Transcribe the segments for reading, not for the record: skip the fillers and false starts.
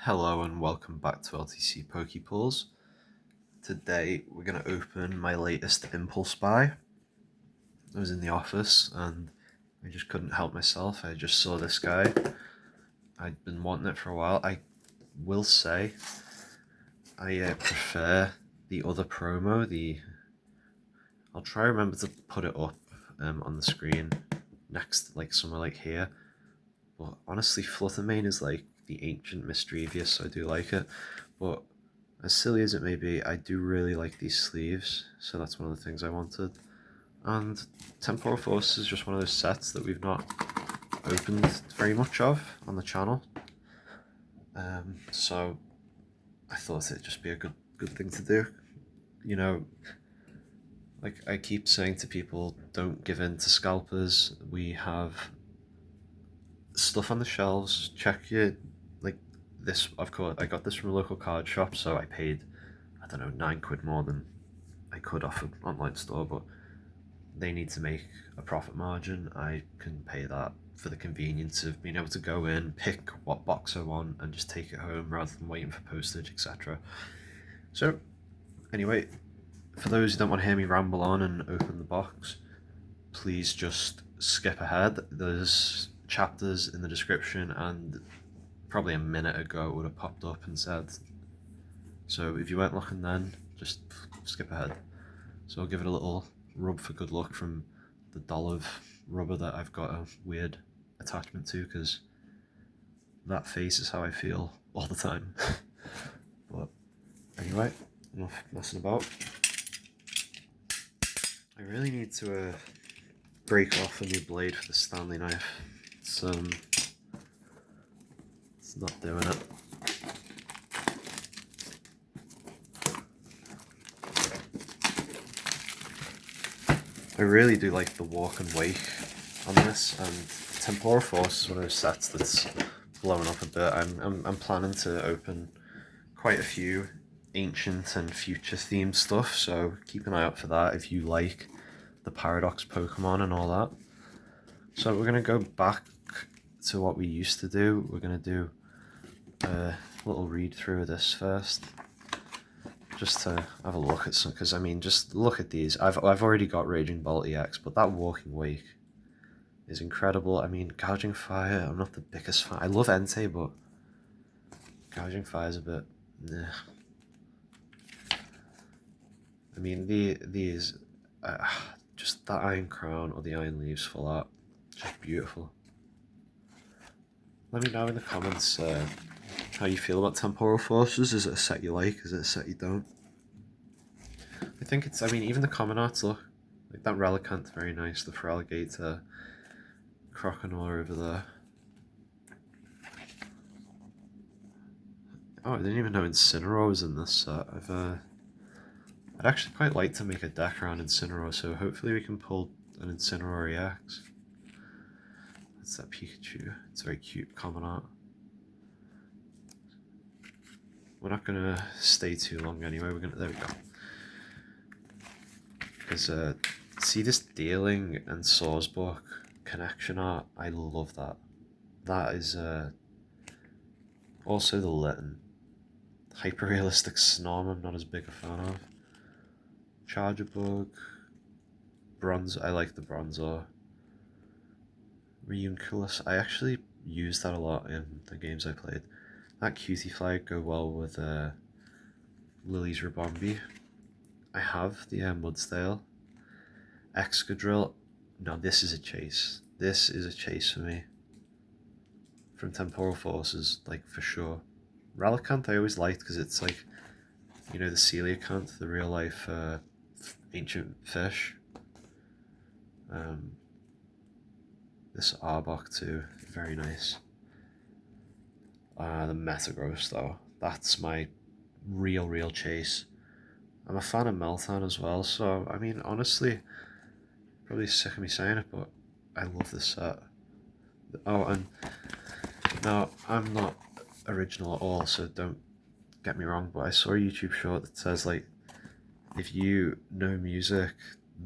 Hello and welcome back to LTC Pokepools. Today we're going to open my latest Impulse buy. I was in the office and I just couldn't help myself. I just saw this guy. I'd been wanting it for a while. I will say I prefer the other promo. I'll try to remember to put it up on the screen next, like somewhere like here. But honestly, Fluttermane is like the ancient Mischievous, so I do like it. But as silly as it may be, I do really like these sleeves, so that's one of the things I wanted. And Temporal Force is just one of those sets that we've not opened very much of on the channel. So I thought it'd just be a good thing to do. You know, like I keep saying to people, don't give in to scalpers. We have stuff on the shelves. Check your, like this, of course, I got this from a local card shop, so I paid, I don't know, £9 more than I could off an online store, but they need to make a profit margin. I can pay that for the convenience of being able to go in, pick what box I want, and just take it home rather than waiting for postage, etc. So, anyway, for those who don't want to hear me ramble on and open the box, please just skip ahead. There's chapters in the description, and probably a minute ago it would have popped up and said. So if you weren't looking then, just skip ahead. So I'll give it a little rub for good luck from the doll of rubber that I've got a weird attachment to, because that face is how I feel all the time. But anyway, enough messing about. I really need to break off a new blade for the Stanley knife. It's not doing it. I really do like the walk and wake on this, and Temporal Force is one of those sets that's blowing up a bit. I'm planning to open quite a few ancient and future themed stuff, so keep an eye out for that if you like the Paradox Pokemon and all that. So we're going to go back to what we used to do. We're going to do a little read through of this first, just to have a look at some, because I mean, just look at these. I've already got Raging Bolt EX, but that Walking Wake is incredible. I mean, Gouging Fire, I'm not the biggest fan. I love Entei, but Gouging Fire is a bit, nah. I mean, these, just that Iron Crown or the Iron Leaves for that, just beautiful. Let me know in the comments how you feel about Temporal Forces. Is it a set you like? Is it a set you don't? I think it's, I mean, even the common arts look, like that Relicanth, very nice. The Feraligatr, Croconaw over there. Oh, I didn't even know Incineroar was in this set. I'd actually quite like to make a deck around Incineroar, so hopefully we can pull an Incineroar EX. That's that Pikachu. It's very cute common art. We're not gonna stay too long anyway. There we go. Because see this Dealing and Sourcebook connection art. I love that. That is also the Litten. Hyper realistic Snom. I'm not as big a fan of. Charger Bug. Bronze. I like the Bronzor. Reunculus. I actually used that a lot in the games I played. That Cutie Flag go well with Lily's Rabombi. I have the Mudsdale. Excadrill. No, this is a chase. This is a chase for me. From Temporal Forces, like, for sure. Relicanth I always liked because it's like, you know, the Coelacanth, the real life ancient fish. This Arbok too, very nice. The Metagross though, that's my real chase. I'm a fan of Meltan as well, so I mean, honestly, probably sick of me saying it, but I love this set. Oh, and now I'm not original at all, so don't get me wrong, but I saw a YouTube short that says, like, if you know music,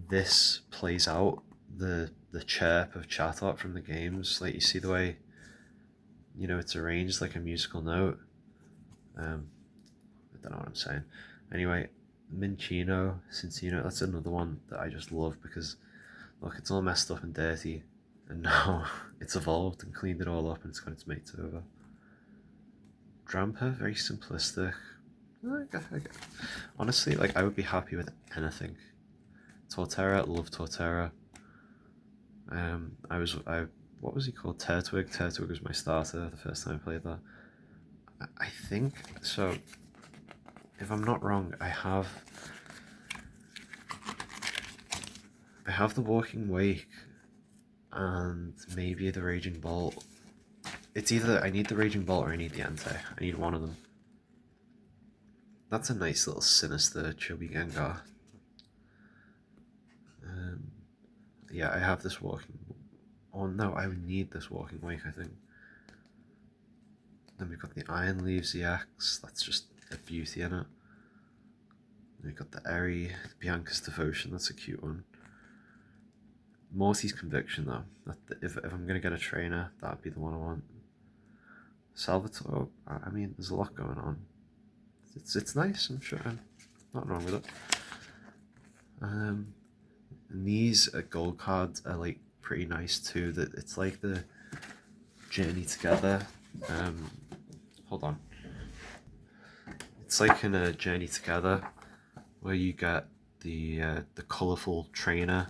this plays out the chirp of chat art from the games. Like, you see the way, you know, it's arranged like a musical note. I don't know what I'm saying. Anyway, Mincino, Cincino, that's another one that I just love because, look, it's all messed up and dirty, and now it's evolved and cleaned it all up and it's got its mates over. Drampa, very simplistic. Honestly, like, I would be happy with anything. Torterra, love Torterra. What was he called? Turtwig. Turtwig was my starter the first time I played that. I think so. If I'm not wrong, I have the Walking Wake and maybe the Raging Bolt. It's either I need the Raging Bolt or I need the Entei. I need one of them. That's a nice little sinister chubby Gengar. Yeah, I have this Walking. Oh no, I would need this Walking Wake, I think. Then we've got the Iron Leaves EX. That's just a beauty in it. We've got the Eri, Bianca's Devotion. That's a cute one. Morty's Conviction, though. If I'm going to get a trainer, that would be the one I want. Salvatore, I mean, there's a lot going on. It's nice, I'm sure. Nothing wrong with it. And these gold cards are like pretty nice too. That it's like the Journey Together. Hold on. It's like in a Journey Together where you get the colourful trainer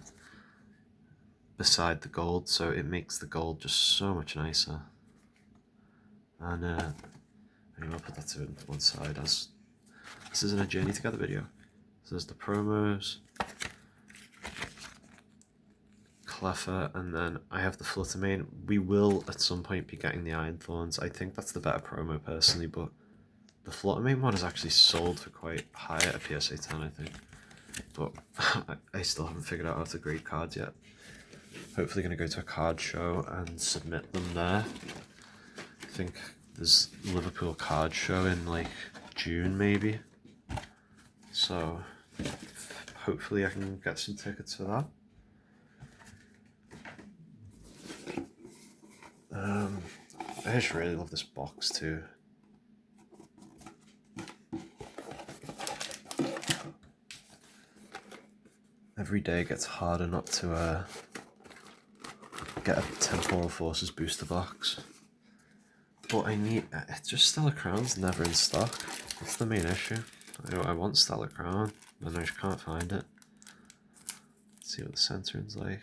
beside the gold, so it makes the gold just so much nicer. And anyway, I'll put that to one side as this isn't a Journey Together video. So there's the promos, Cleffa, and then I have the Fluttermane. We will at some point be getting the Iron Thorns. I think that's the better promo personally, but the Fluttermane one is actually sold for quite high at a PSA 10, I think. But I still haven't figured out how to grade cards yet. Hopefully going to go to a card show and submit them there. I think there's Liverpool card show in like June maybe. So hopefully I can get some tickets for that. I just really love this box too. Every day it gets harder not to get a Temporal Forces booster box. But it's just Stellar Crown's never in stock. That's the main issue. I want Stellar Crown, and I just can't find it. Let's see what the centering's like.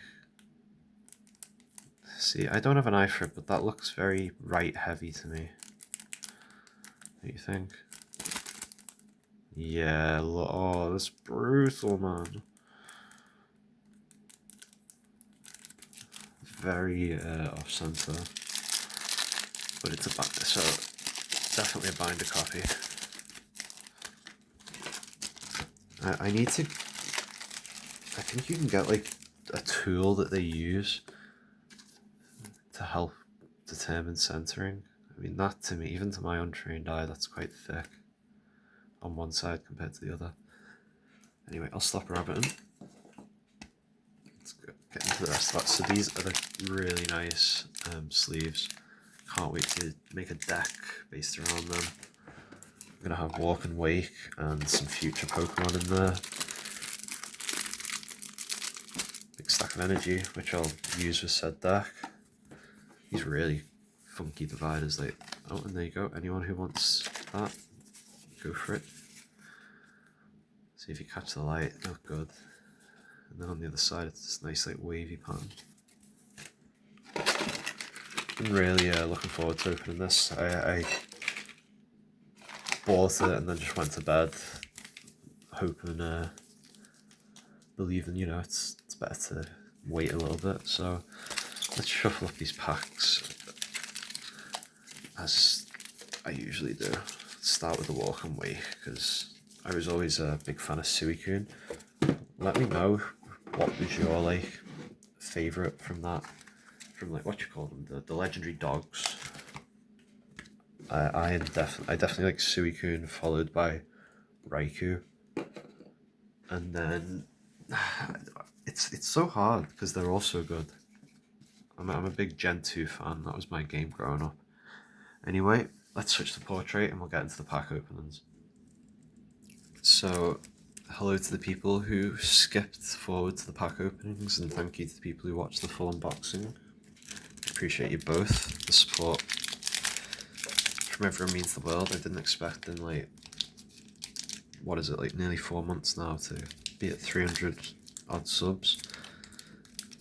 See, I don't have an eye for it, but that looks very right heavy to me. What do you think? Yeah, oh, that's brutal, man. Very off center, but it's so definitely a binder copy. I need to. I think you can get like a tool that they use to help determine centering. I mean, that to me, even to my untrained eye, that's quite thick on one side compared to the other. Anyway, I'll stop rabbiting. Let's get into the rest of that. So these are the really nice sleeves. Can't wait to make a deck based around them. I'm going to have Walk and Wake and some future Pokemon in there. Big stack of energy, which I'll use with said deck. These really funky dividers, like, oh, and there you go. Anyone who wants that, go for it. See if you catch the light. Oh, good. And then on the other side, it's this nice, like, wavy pattern. I'm really looking forward to opening this. I bought it and then just went to bed, hoping, believing, you know, it's better to wait a little bit. So let's shuffle up these packs as I usually do. Let's start with the Walk and Wake because I was always a big fan of Suicune. Let me know what was your like favorite from that, from like what you call them, the legendary dogs. I definitely like Suicune followed by Raikou, and then it's so hard because they're all so good. I'm a big Gen 2 fan. That was my game growing up. Anyway, let's switch to portrait and we'll get into the pack openings. So, hello to the people who skipped forward to the pack openings, and thank you to the people who watched the full unboxing. Appreciate you both. The support from everyone means the world. I didn't expect in like, what is it, like nearly 4 months now to be at 300 odd subs.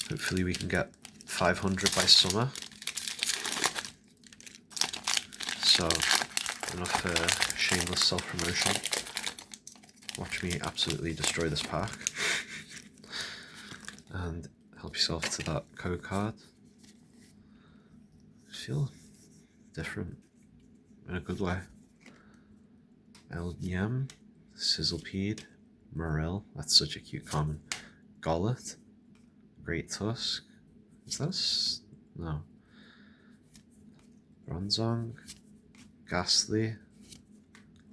Hopefully we can get 500 by summer. So, enough shameless self-promotion. Watch me absolutely destroy this pack. And help yourself to that code card. I feel different in a good way. LDM, Sizzlepede, Morel, that's such a cute common. Gollet, Great Tusk, is that no. Bronzong, Ghastly,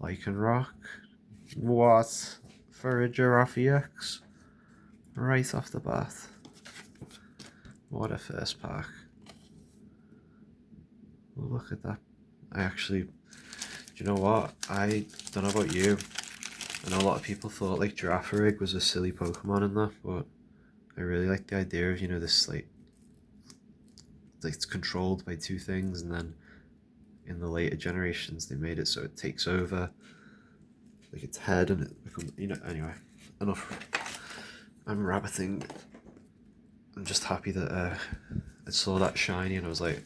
Lycanroc, what? Forager off EX, right off the bat. What a first pack. Oh, look at that. I actually, do you know what? I don't know about you. I know a lot of people thought like Girafarig was a silly Pokemon in that, but I really like the idea of, you know, this like it's controlled by two things, and then in the later generations they made it so it takes over like its head and it becomes, you know, anyway, enough. I'm rabbiting. I'm just happy that I saw that shiny and I was like,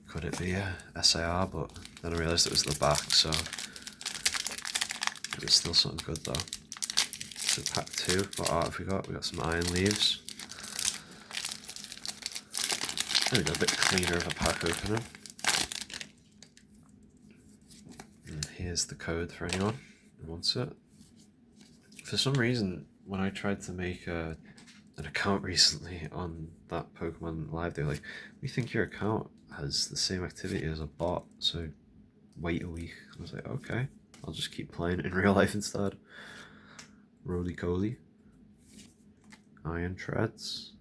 could it be a SIR? But then I realised it was the back, so it was still something good though. So pack 2, what art have we got? We got some Iron Leaves. There we go, a bit cleaner of a pack opener. And here's the code for anyone who wants it. For some reason, when I tried to make an account recently on that Pokemon Live, they were like, we think your account has the same activity as a bot, so wait a week. I was like, okay, I'll just keep playing in real life instead. Roly-Coly, Iron Treads,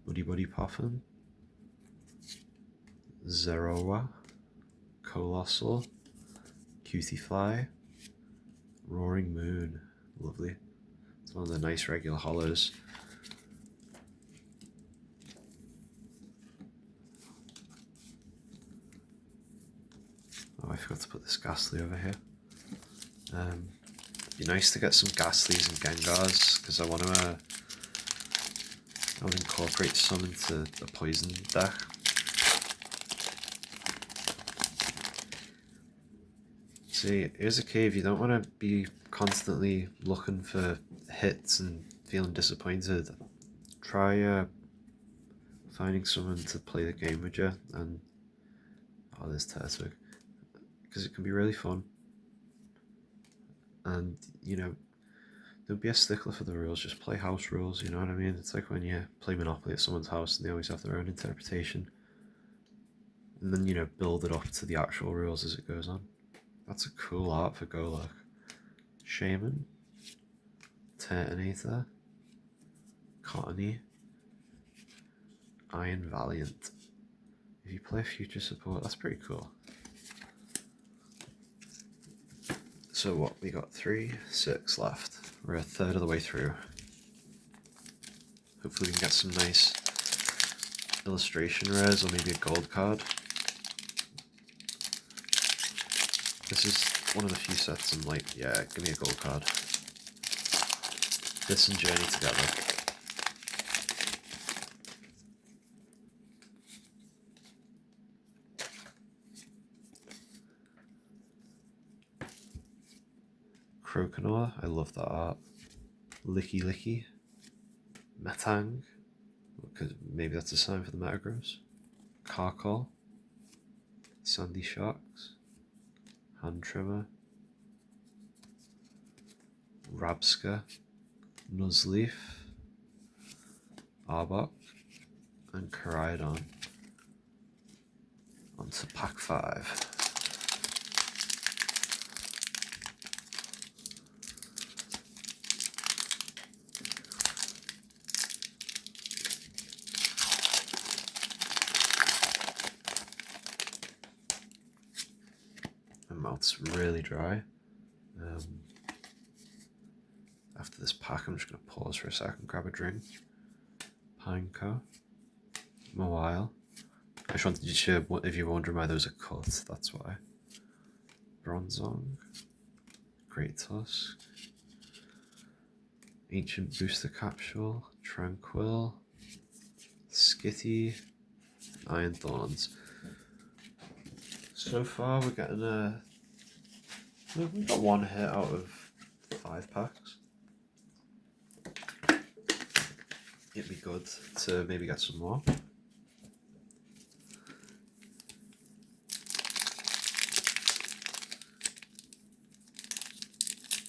Buddy Poffin, Zeroa, Colossal, Cutiefly, Roaring Moon, lovely. It's one of the nice regular hollows. Oh, I forgot to put this Ghastly over here. It'd be nice to get some Ghastlies and Gengars, because I want to incorporate some into a poison deck. See, here's a cave. You don't want to be constantly looking for hits and feeling disappointed. Try finding someone to play the game with you, and oh, there's Turtwig, because it can be really fun. And you know, don't be a stickler for the rules, just play house rules, you know what I mean? It's like when you play Monopoly at someone's house and they always have their own interpretation, and then, you know, build it up to the actual rules as it goes on. That's a cool art for Golok. Shaman, Turtonator, Cottony, Iron Valiant. If you play future support, that's pretty cool. So what, we got 3, 6 left. We're a third of the way through. Hopefully we can get some nice illustration rares or maybe a gold card. This is one of the few sets I'm like, yeah, give me a gold card. This and Journey together. Croconaw, I love that art. Licky, Metang, because maybe that's a sign for the Metagross. Carcol, Sandy Sharks, Hand Trimmer, Rabska, Nuzleaf, Arbok, and Koraidon. On to pack 5. mouth's really dry. After this pack, I'm just going to pause for a second, grab a drink. Pineco. A while. I just wanted you to share, if you're wondering why those are cut, that's why. Bronzong. Great Tusk. Ancient Booster Capsule. Tranquil. Skitty. Iron Thorns. So far, we're getting we've got one hit out of 5 packs. It'd be good to maybe get some more.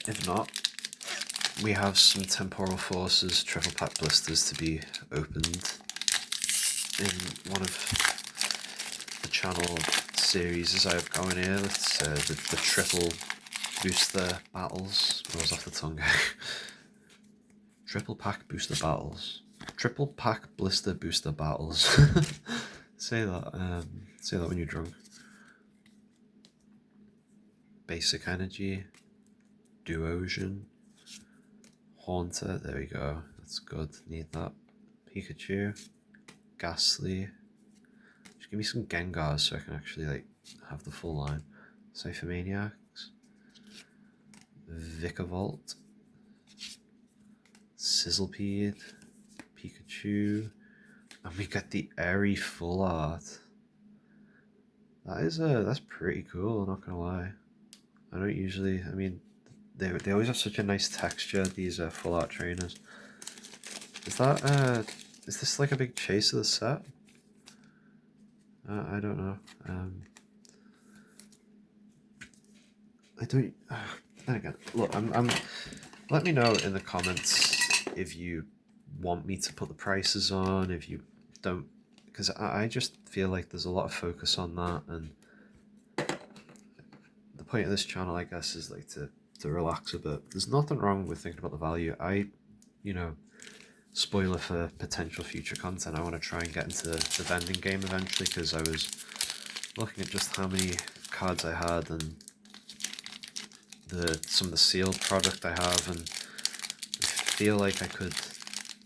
If not, we have some Temporal Forces triple pack blisters to be opened in one of the channel series I have going here. That's the triple booster battles. I was off the tongue. Triple pack booster battles. Triple pack blister booster battles. Say that. Say that when you're drunk. Basic Energy. Duosion. Haunter. There we go. That's good. Need that. Pikachu. Ghastly. Just give me some Gengars so I can actually like have the full line. Cyphermaniacs. Vikavolt. Sizzlepede. Pikachu. And we get the Airy full art. That's pretty cool, not gonna lie. I don't usually, I mean, they always have such a nice texture, these full art trainers. Is this like a big chase of the set? I don't know. I don't, then again, look, let me know in the comments if you want me to put the prices on, if you don't, because I just feel like there's a lot of focus on that, and the point of this channel, I guess, is like to relax a bit. There's nothing wrong with thinking about the value. Spoiler for potential future content, I want to try and get into the vending game eventually, because I was looking at just how many cards I had and some of the sealed product I have, and I feel like I could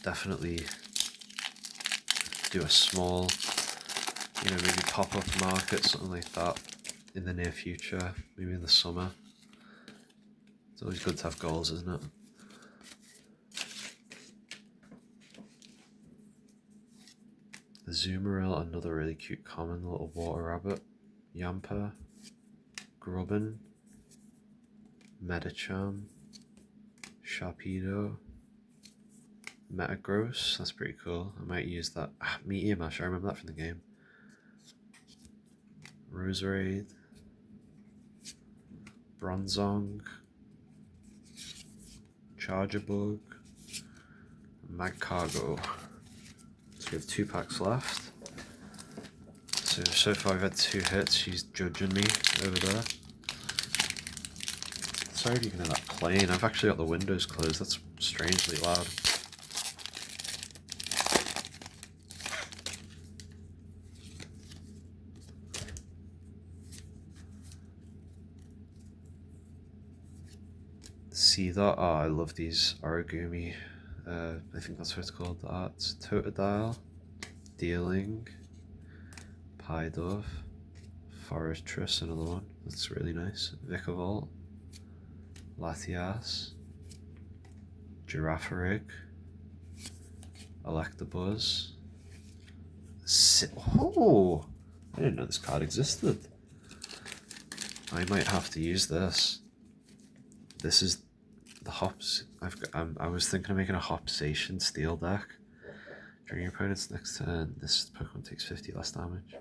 definitely do a small, maybe pop-up market, something like that in the near future, maybe in the summer. It's always good to have goals, isn't it? Azumarill, another really cute common little water rabbit. Yamper. Grubbin. Medicham. Sharpedo. Metagross, that's pretty cool. I might use that. Meteor Mash, I remember that from the game. Roserade. Bronzong. Chargerbug. Magcargo. So we have 2 packs left. So far I've had 2 hits. She's judging me over there. Sorry if you can hear that plane. I've actually got the windows closed. That's strangely loud. See that? Oh, I love these origami. I think that's what it's called. The arts. Totodile. Dealing. Pidove. Forestris, another one. That's really nice. Vikavolt. Latias. Girafarig. Electabuzz. Oh! I didn't know this card existed. I might have to use this. This is the hops. I was thinking of making a Hopsation steel deck. During your opponent's next turn, this Pokemon takes 50 less damage.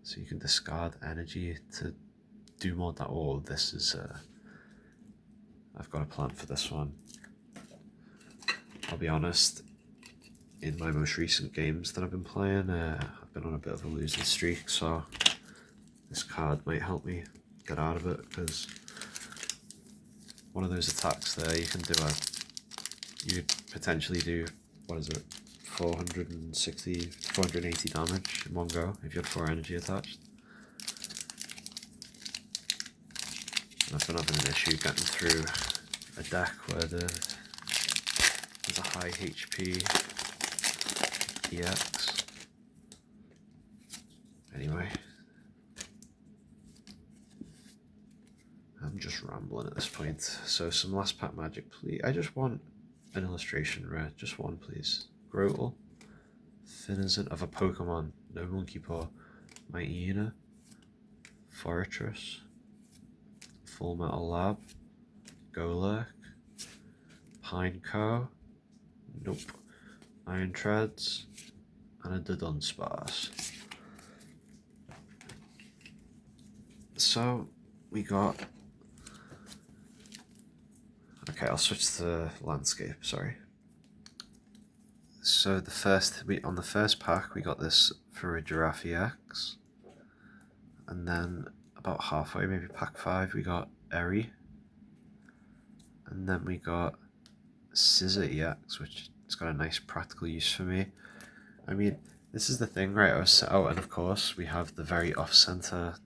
So you can discard energy to do more that. Oh, this is I've got a plan for this one. I'll be honest, in my most recent games that I've been playing, I've been on a bit of a losing streak, so this card might help me get out of it, because one of those attacks there, you can do you potentially do, what is it, 480 damage in one go if you had 4 energy attached. I've been having an issue getting through a deck where there's a high HP EX. Anyway, I'm just rambling at this point. So some last pack magic, please. I just want an illustration rare, just one, please. Grotle, Finizen of a Pokemon, no Monkey Paw, Myena, Fortress, Full Metal Lab, Golurk, Pineco, nope, Iron Treads, and a Dunsparce. So we got. Okay, I'll switch to the landscape. Sorry. So on the first pack we got this for a Giraffe EX, and then about halfway, maybe pack 5, we got Eri, and then we got Scissor EX, which has got a nice practical use for me. I mean, this is the thing, right? And of course we have the very off-center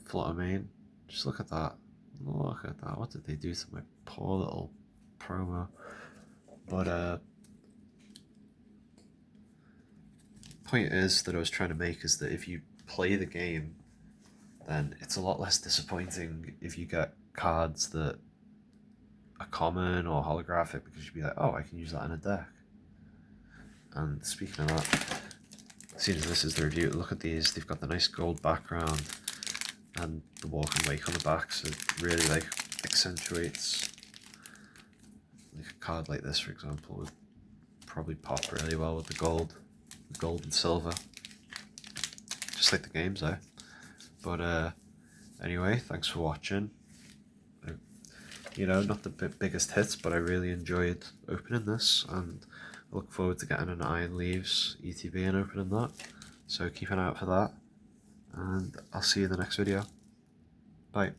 Flutter Mane. Just look at that. Look at that. What did they do to my poor little promo? But point is that I was trying to make is that if you play the game, then it's a lot less disappointing if you get cards that are common or holographic, because you'd be like, oh, I can use that in a deck. And speaking of that, seeing as this is the review, look at these. They've got the nice gold background and the walk and wake on the back, so it really like accentuates. Like a card like this, for example, would probably pop really well with the gold and silver, just like the games though. But anyway, thanks for watching. You know, not the biggest hits, but I really enjoyed opening this, and I look forward to getting an Iron Leaves ETB and opening that. So keep an eye out for that, and I'll see you in the next video. Bye.